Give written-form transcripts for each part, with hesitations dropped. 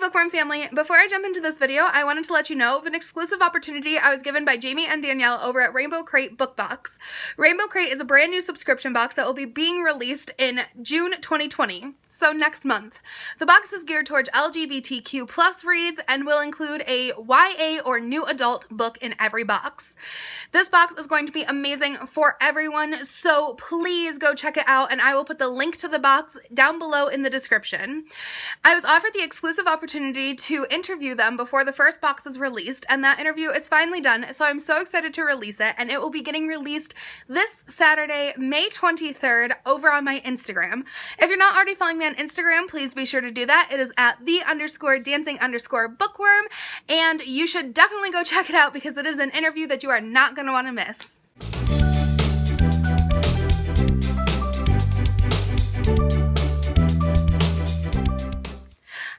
Bookworm family, before I jump into this video, I wanted to let you know of an exclusive opportunity I was given by Jamie and Danielle over at Rainbow Crate Book Box. Rainbow Crate is a brand new subscription box that will be being released in June 2020. So next month. The box is geared towards LGBTQ plus reads and will include a YA or new adult book in every box. This box is going to be amazing for everyone, so please go check it out, and I will put the link to the box down below in the description. I was offered the exclusive opportunity to interview them before the first box is released, and that interview is finally done, so I'm so excited to release it, and it will be getting released this Saturday, May 23rd, over on my Instagram. If you're not already following me on Instagram, please be sure to do that. It is at _dancing_bookworm, and you should definitely go check it out because it is an interview that you are not going to want to miss.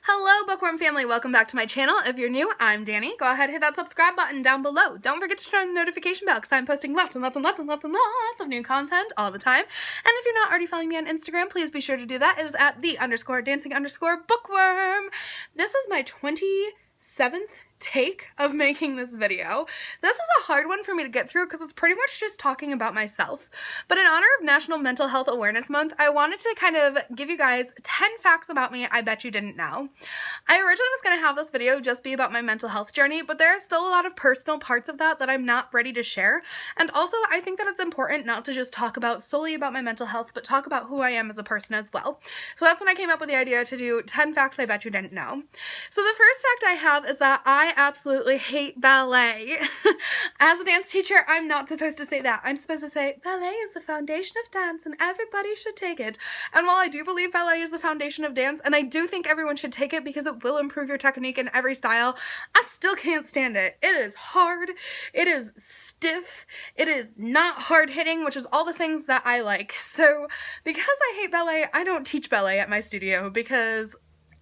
Hello Bookworm family, welcome back to my channel. If you're new, I'm Danny. Go ahead and hit that subscribe button down below. Don't forget to turn on the notification bell because I'm posting lots of new content all the time. And if you're not already following me on Instagram, please be sure to do that. It is at _dancing_bookworm. This is my 27th take of making this video. This is a hard one for me to get through because it's pretty much just talking about myself. But in honor of National Mental Health Awareness Month, I wanted to kind of give you guys 10 facts about me I bet you didn't know. I originally was going to have this video just be about my mental health journey, but there are still a lot of personal parts of that I'm not ready to share. And also, I think that it's important not to just talk solely about my mental health, but talk about who I am as a person as well. So that's when I came up with the idea to do 10 facts I bet you didn't know. So the first fact I have is that I absolutely hate ballet. As a dance teacher, I'm not supposed to say that. I'm supposed to say ballet is the foundation of dance and everybody should take it. And while I do believe ballet is the foundation of dance, and I do think everyone should take it because it will improve your technique in every style, I still can't stand it. It is hard, it is stiff, it is not hard-hitting, which is all the things that I like. So because I hate ballet, I don't teach ballet at my studio because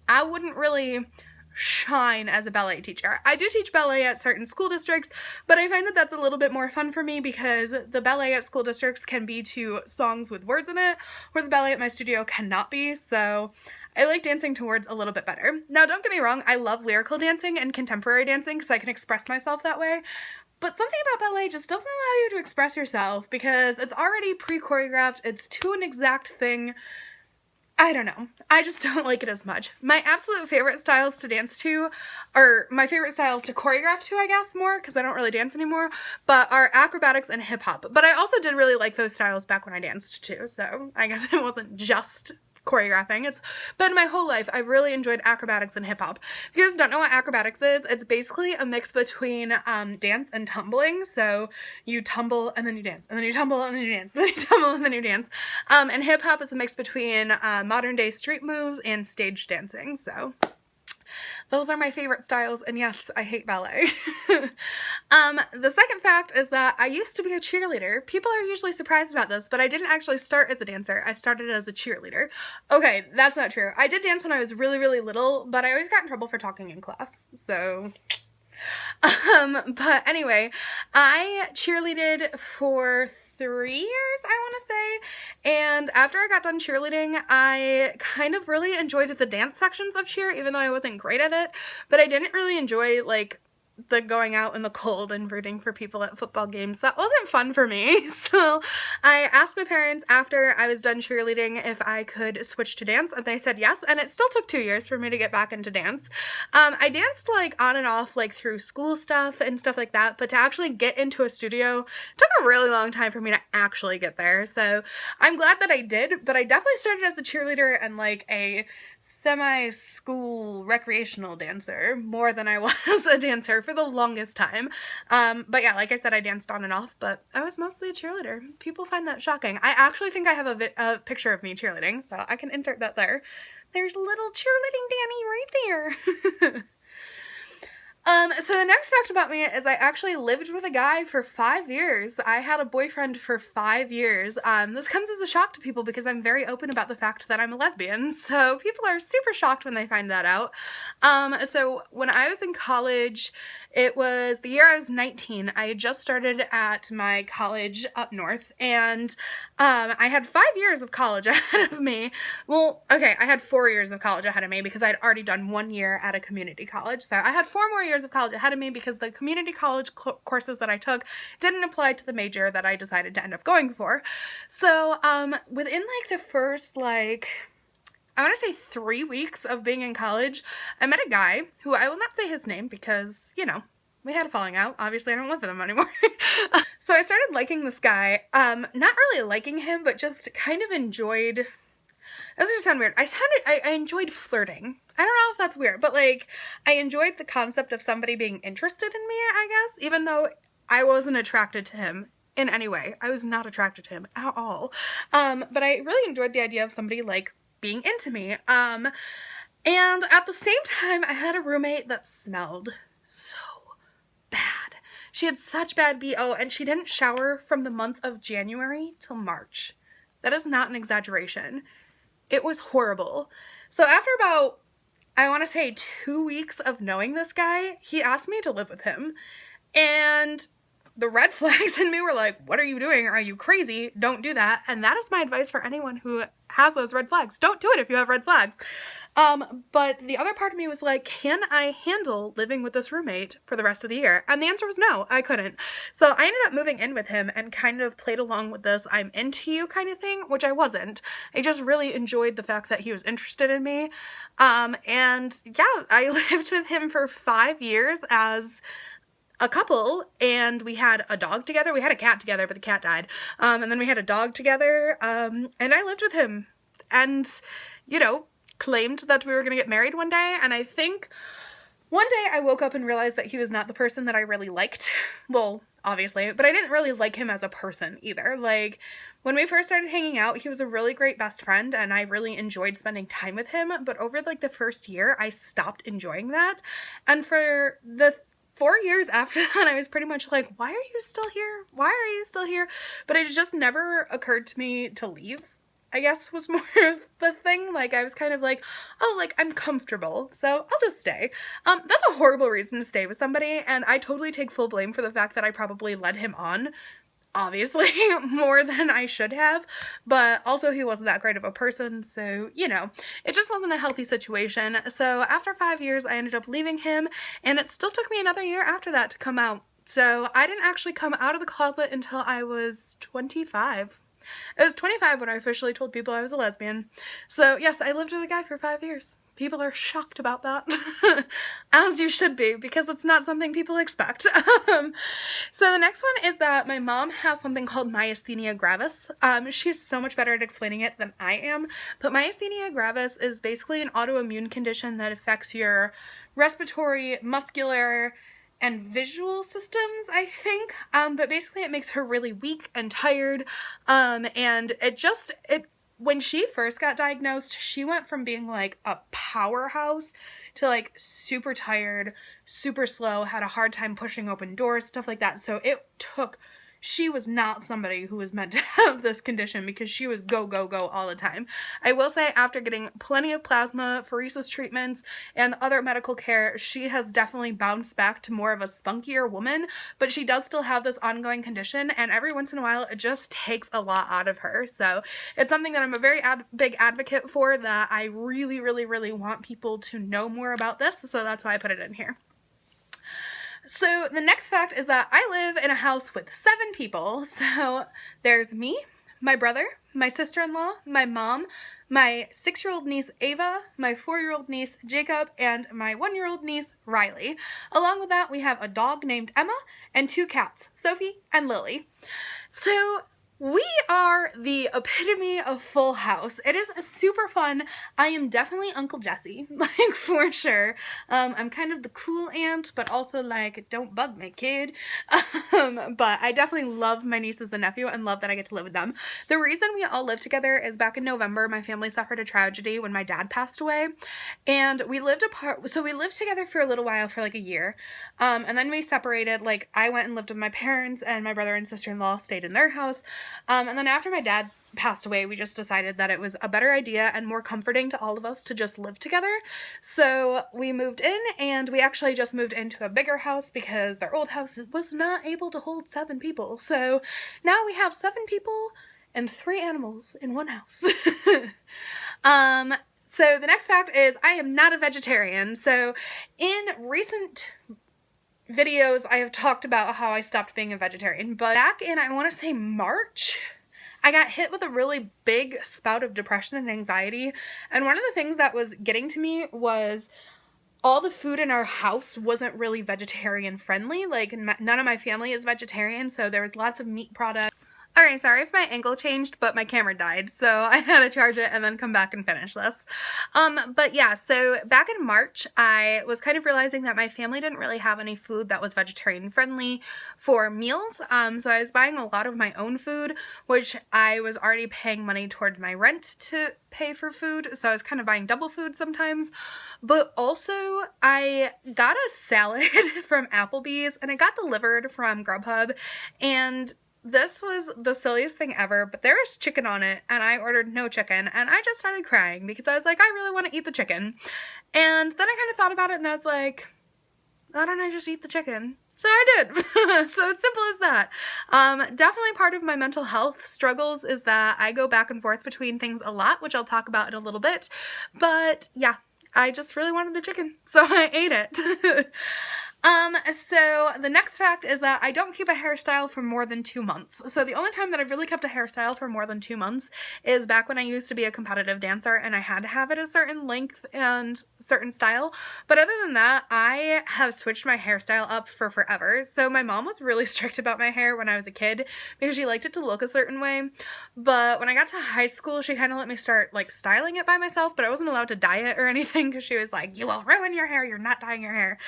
I wouldn't really shine as a ballet teacher. I do teach ballet at certain school districts, but I find that that's a little bit more fun for me because the ballet at school districts can be to songs with words in it, where the ballet at my studio cannot be, so I like dancing to words a little bit better. Now, don't get me wrong, I love lyrical dancing and contemporary dancing because I can express myself that way, but something about ballet just doesn't allow you to express yourself because it's already pre-choreographed, it's to an exact thing. I don't know. I just don't like it as much. My absolute favorite styles to dance to, or my favorite styles to choreograph to, I guess, more, because I don't really dance anymore, but are acrobatics and hip-hop. But I also did really like those styles back when I danced too, so I guess it wasn't just choreographing. It's been my whole life. I've really enjoyed acrobatics and hip-hop. If you guys don't know what acrobatics is, it's basically a mix between dance and tumbling. So you tumble and then you dance, and then you tumble and then you dance, and then you tumble and then you dance. And hip-hop is a mix between modern day street moves and stage dancing. So those are my favorite styles, and yes, I hate ballet. The second fact is that I used to be a cheerleader. People are usually surprised about this, but I didn't actually start as a dancer. I started as a cheerleader. Okay, that's not true. I did dance when I was really, really little, but I always got in trouble for talking in class, so but anyway, I cheerleaded for 3 years, I want to say, and after I got done cheerleading, I kind of really enjoyed the dance sections of cheer, even though I wasn't great at it, but I didn't really enjoy, like, the going out in the cold and rooting for people at football games. That wasn't fun for me, so I asked my parents after I was done cheerleading if I could switch to dance, and they said yes, and it still took 2 years for me to get back into dance. I danced, like, on and off, like, through school stuff and stuff like that, but to actually get into a studio took a really long time for me to actually get there, so I'm glad that I did, but I definitely started as a cheerleader and, like, a semi-school recreational dancer more than I was a dancer for the longest time. But yeah, like I said, I danced on and off, but I was mostly a cheerleader. People find that shocking. I actually think I have a picture of me cheerleading, so I can insert that there. There's little cheerleading Danny right there. So the next fact about me is I actually lived with a guy for 5 years. I had a boyfriend for 5 years. This comes as a shock to people because I'm very open about the fact that I'm a lesbian, so people are super shocked when they find that out. So when I was in college, it was the year I was 19. I had just started at my college up north, and I had 5 years of college ahead of me. Well, okay, I had 4 years of college ahead of me because I'd already done 1 year at a community college. So I had 4 more years of college ahead of me because the community college courses that I took didn't apply to the major that I decided to end up going for. So within like the first I want to say 3 weeks of being in college, I met a guy who I will not say his name because, you know, we had a falling out. Obviously, I don't live with him anymore. So I started liking this guy. Not really liking him, but just kind of enjoyed. That's gonna sound weird. I enjoyed flirting. I don't know if that's weird, but like I enjoyed the concept of somebody being interested in me, I guess, even though I wasn't attracted to him in any way. I was not attracted to him at all. But I really enjoyed the idea of somebody like being into me. And at the same time, I had a roommate that smelled so bad. She had such bad BO, and she didn't shower from the month of January till March. That is not an exaggeration. It was horrible. So after about, I want to say 2 weeks of knowing this guy, he asked me to live with him. And the red flags in me were like, what are you doing? Are you crazy? Don't do that. And that is my advice for anyone who has those red flags. Don't do it if you have red flags. But the other part of me was like, can I handle living with this roommate for the rest of the year? And the answer was no, I couldn't. So I ended up moving in with him and kind of played along with this I'm into you kind of thing, which I wasn't. I just really enjoyed the fact that he was interested in me. And yeah, I lived with him for 5 years as a couple, and we had a dog together. We had a cat together, but the cat died. And then we had a dog together, and I lived with him and, you know, claimed that we were going to get married one day. And I think one day I woke up and realized that he was not the person that I really liked. Well, obviously, but I didn't really like him as a person either. Like, when we first started hanging out, he was a really great best friend, and I really enjoyed spending time with him. But over like the first year, I stopped enjoying that. And for the 4 years after that, I was pretty much like, why are you still here? Why are you still here? But it just never occurred to me to leave, I guess, was more of the thing. Like, I was kind of like, oh, like, I'm comfortable, so I'll just stay. That's a horrible reason to stay with somebody, and I totally take full blame for the fact that I probably led him on, obviously, more than I should have, but also he wasn't that great of a person, so, you know, it just wasn't a healthy situation. So after 5 years, I ended up leaving him, and it still took me another year after that to come out. So I didn't actually come out of the closet until I was 25. I was 25 when I officially told people I was a lesbian. So yes, I lived with a guy for 5 years. People are shocked about that. As you should be, because it's not something people expect. So the next one is that my mom has something called myasthenia gravis. She's so much better at explaining it than I am. But myasthenia gravis is basically an autoimmune condition that affects your respiratory, muscular, and visual systems, I think, but basically it makes her really weak and tired, and when she first got diagnosed, she went from being like a powerhouse to like super tired, super slow, had a hard time pushing open doors, stuff like that. So she was not somebody who was meant to have this condition because she was go, go, go all the time. I will say, after getting plenty of plasmapheresis treatments and other medical care, she has definitely bounced back to more of a spunkier woman, but she does still have this ongoing condition, and every once in a while, it just takes a lot out of her. So it's something that I'm a very big advocate for, that I really, really, really want people to know more about this, so that's why I put it in here. So the next fact is that I live in a house with 7 people. So there's me, my brother, my sister-in-law, my mom, my 6-year-old niece Ava, my 4-year-old niece Jacob, and my 1-year-old niece Riley. Along with that, we have a dog named Emma and 2 cats, Sophie and Lily. So We are the epitome of Full House. It is super fun. I am definitely Uncle Jesse, like, for sure. I'm kind of the cool aunt, but also, like, don't bug me, kid. But I definitely love my nieces and nephew and love that I get to live with them. The reason we all live together is back in November, my family suffered a tragedy when my dad passed away, and we lived apart. So we lived together for a little while, for like a year, and then we separated. Like, I went and lived with my parents, and my brother and sister-in-law stayed in their house. And then after my dad passed away, we just decided that it was a better idea and more comforting to all of us to just live together. So we moved in, and we actually just moved into a bigger house because their old house was not able to hold 7 people. So now we have 7 people and 3 animals in one house. So the next fact is I am not a vegetarian. So in recent videos, I have talked about how I stopped being a vegetarian, but back in, I want to say March, I got hit with a really big spout of depression and anxiety, and one of the things that was getting to me was all the food in our house wasn't really vegetarian friendly. Like, none of my family is vegetarian, so there was lots of meat products. Alright, sorry if my angle changed, but my camera died, so I had to charge it and then come back and finish this. But yeah, so back in March, I was kind of realizing that my family didn't really have any food that was vegetarian friendly for meals, so I was buying a lot of my own food, which I was already paying money towards my rent to pay for food, so I was kind of buying double food sometimes. But also, I got a salad from Applebee's, and it got delivered from Grubhub, and this was the silliest thing ever, but there was chicken on it, and I ordered no chicken, and I just started crying because I was like, I really want to eat the chicken. And then I kind of thought about it, and I was like, why don't I just eat the chicken? So I did. So it's simple as that. Definitely part of my mental health struggles is that I go back and forth between things a lot, which I'll talk about in a little bit. But yeah, I just really wanted the chicken, so I ate it. So the next fact is that I don't keep a hairstyle for more than 2 months. So the only time that I've really kept a hairstyle for more than 2 months is back when I used to be a competitive dancer and I had to have it a certain length and certain style. But other than that, I have switched my hairstyle up for forever. So my mom was really strict about my hair when I was a kid because she liked it to look a certain way. But when I got to high school, she kind of let me start like styling it by myself, but I wasn't allowed to dye it or anything because she was like, you will ruin your hair, you're not dyeing your hair.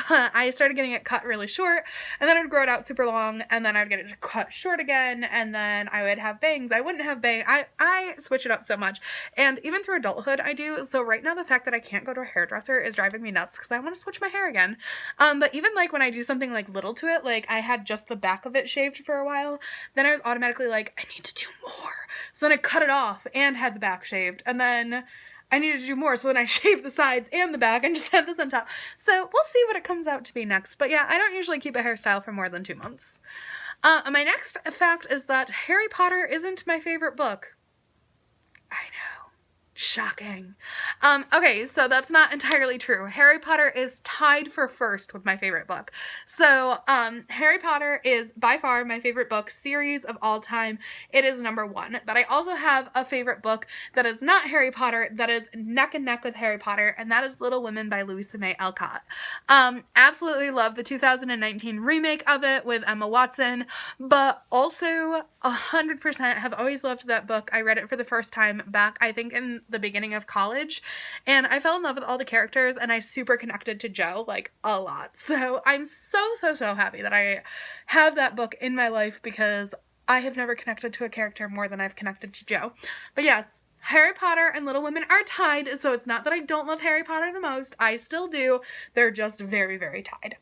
But I started getting it cut really short, and then I'd grow it out super long, and then I'd get it cut short again, and then I would have bangs. I wouldn't have bangs. I switch it up so much, and even through adulthood I do. So right now the fact that I can't go to a hairdresser is driving me nuts because I want to switch my hair again. But even like when I do something like little to it, like I had just the back of it shaved for a while, then I was automatically like, I need to do more. So then I cut it off and had the back shaved, and then I needed to do more, so then I shaved the sides and the back and just had this on top. So we'll see what it comes out to be next. But yeah, I don't usually keep a hairstyle for more than 2 months. My next fact is that Harry Potter isn't my favorite book. I know. Shocking. Okay, so that's not entirely true. Harry Potter is tied for first with my favorite book. So, Harry Potter is by far my favorite book series of all time. It is number 1. But I also have a favorite book that is not Harry Potter, that is neck and neck with Harry Potter, and that is Little Women by Louisa May Alcott. Absolutely love the 2019 remake of it with Emma Watson, but also 100% have always loved that book. I read it for the first time back, I think, in the beginning of college, and I fell in love with all the characters, and I super connected to Jo, like, a lot. So I'm so happy that I have that book in my life because I have never connected to a character more than I've connected to Jo. But yes, Harry Potter and Little Women are tied, so it's not that I don't love Harry Potter the most. I still do. They're just very tied.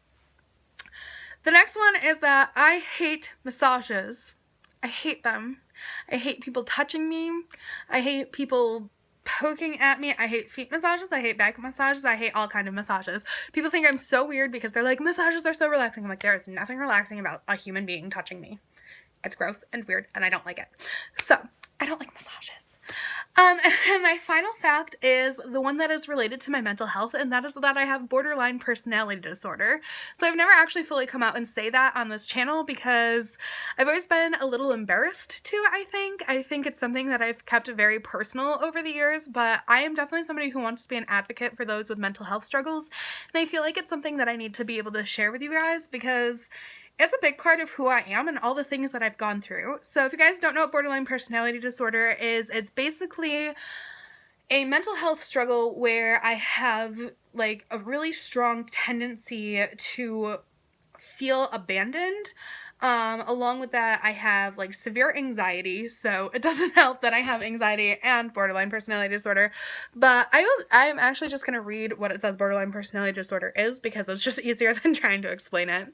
The next one is that I hate massages. I hate them. I hate people touching me. I hate people poking at me. I hate feet massages. I hate back massages. I hate all kinds of massages. People think I'm so weird because they're like, massages are so relaxing. I'm like, there is nothing relaxing about a human being touching me. It's gross and weird and I don't like it. So, I don't like massages. And my final fact is the one that is related to my mental health, and that is that I have borderline personality disorder. So I've never actually fully come out and say that on this channel because I've always been a little embarrassed to, I think. I think it's something that I've kept very personal over the years, but I am definitely somebody who wants to be an advocate for those with mental health struggles, and I feel like it's something that I need to be able to share with you guys because it's a big part of who I am and all the things that I've gone through. So if you guys don't know what borderline personality disorder is, it's basically a mental health struggle where I have like a really strong tendency to feel abandoned. Along with that, I have like severe anxiety, so it doesn't help that I have anxiety and borderline personality disorder. But I'm actually just gonna read what it says borderline personality disorder is, because it's just easier than trying to explain it.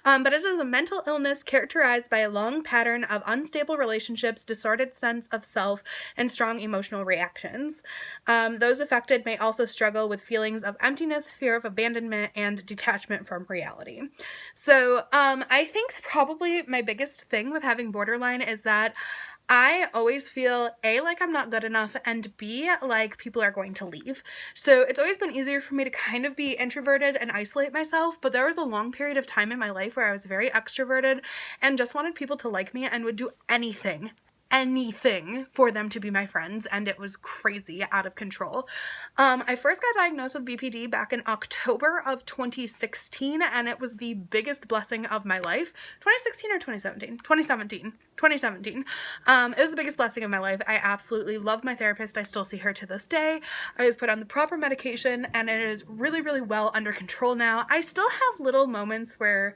But it is a mental illness characterized by a long pattern of unstable relationships, distorted sense of self, and strong emotional reactions. Those affected may also struggle with feelings of emptiness, fear of abandonment, and detachment from reality. So I think probably my biggest thing with having borderline is that I always feel A, like I'm not good enough, and B, like people are going to leave. So it's always been easier for me to kind of be introverted and isolate myself, but there was a long period of time in my life where I was very extroverted and just wanted people to like me and would do anything for them to be my friends, and it was crazy, out of control. I first got diagnosed with BPD back in October of 2016, and it was the biggest blessing of my life. 2016 or 2017? 2017. It was the biggest blessing of my life. I absolutely love my therapist. I still see her to this day. I was put on the proper medication, and it is really, really well under control now. I still have little moments where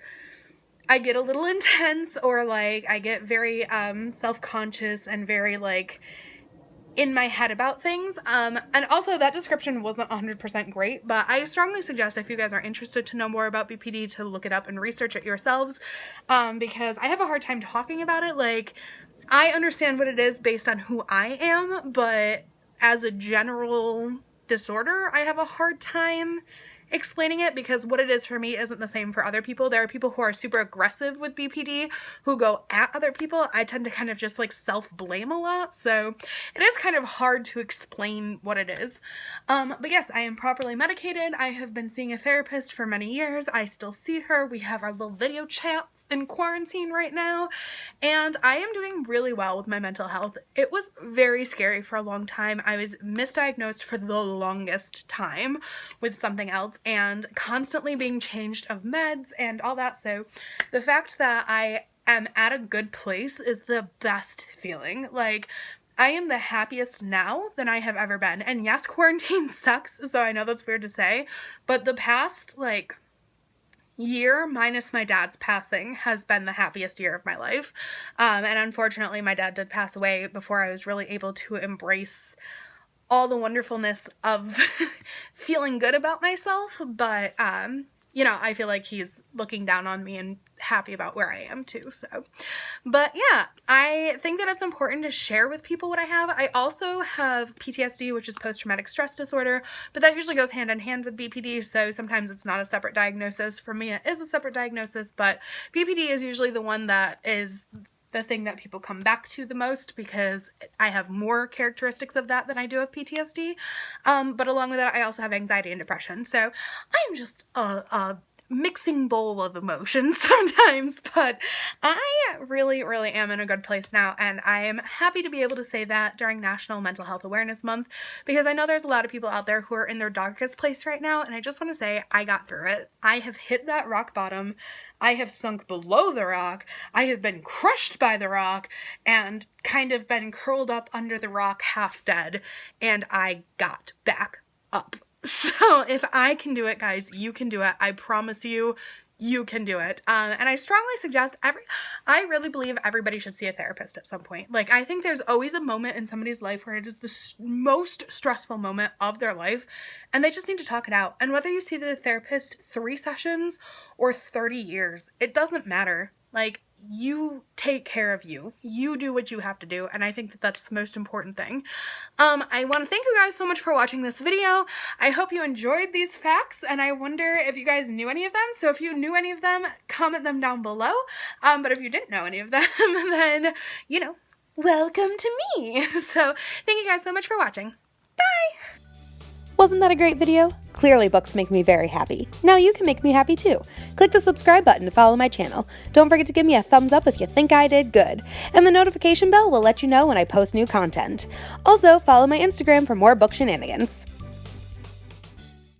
I get a little intense, or like I get very self-conscious and very like in my head about things. And also that description wasn't 100% great, but I strongly suggest, if you guys are interested to know more about BPD, to look it up and research it yourselves, because I have a hard time talking about it. Like, I understand what it is based on who I am, but as a general disorder, I have a hard time explaining it, because what it is for me isn't the same for other people. There are people who are super aggressive with BPD who go at other people. I tend to kind of just like self-blame a lot, so it is kind of hard to explain what it is. But yes, I am properly medicated. I have been seeing a therapist for many years. I still see her. We have our little video chats in quarantine right now, and I am doing really well with my mental health. It was very scary for a long time. I was misdiagnosed for the longest time with something else, and constantly being changed of meds and all that. So the fact that I am at a good place is the best feeling. Like, I am the happiest now than I have ever been. And yes, quarantine sucks, so I know that's weird to say, but the past like year minus my dad's passing has been the happiest year of my life. And unfortunately my dad did pass away before I was really able to embrace all the wonderfulness of feeling good about myself, but you know, I feel like he's looking down on me and happy about where I am too. So, but yeah, I think that it's important to share with people what I have. I also have PTSD, which is post-traumatic stress disorder, but that usually goes hand in hand with BPD, so sometimes it's not a separate diagnosis. For me, it is a separate diagnosis, but BPD is usually the one that is the thing that people come back to the most, because I have more characteristics of that than I do of PTSD. But along with that, I also have anxiety and depression. So I'm just a mixing bowl of emotions sometimes, but I really, really am in a good place now, and I am happy to be able to say that during National Mental Health Awareness Month, because I know there's a lot of people out there who are in their darkest place right now, and I just want to say I got through it. I have hit that rock bottom. I have sunk below the rock. I have been crushed by the rock and kind of been curled up under the rock half dead, and I got back up. So if I can do it, guys, you can do it. I promise you, you can do it. And I strongly suggest I really believe everybody should see a therapist at some point. Like, I think there's always a moment in somebody's life where it is the most stressful moment of their life, and they just need to talk it out. And whether you see the therapist 3 sessions or 30 years, it doesn't matter. Like, you take care of you. You do what you have to do, and I think that that's the most important thing. I want to thank you guys so much for watching this video. I hope you enjoyed these facts, and I wonder if you guys knew any of them. So if you knew any of them, comment them down below. But if you didn't know any of them, then, you know, welcome to me. So thank you guys so much for watching. Bye! Wasn't that a great video? Clearly books make me very happy. Now you can make me happy too. Click the subscribe button to follow my channel. Don't forget to give me a thumbs up if you think I did good. And the notification bell will let you know when I post new content. Also, follow my Instagram for more book shenanigans.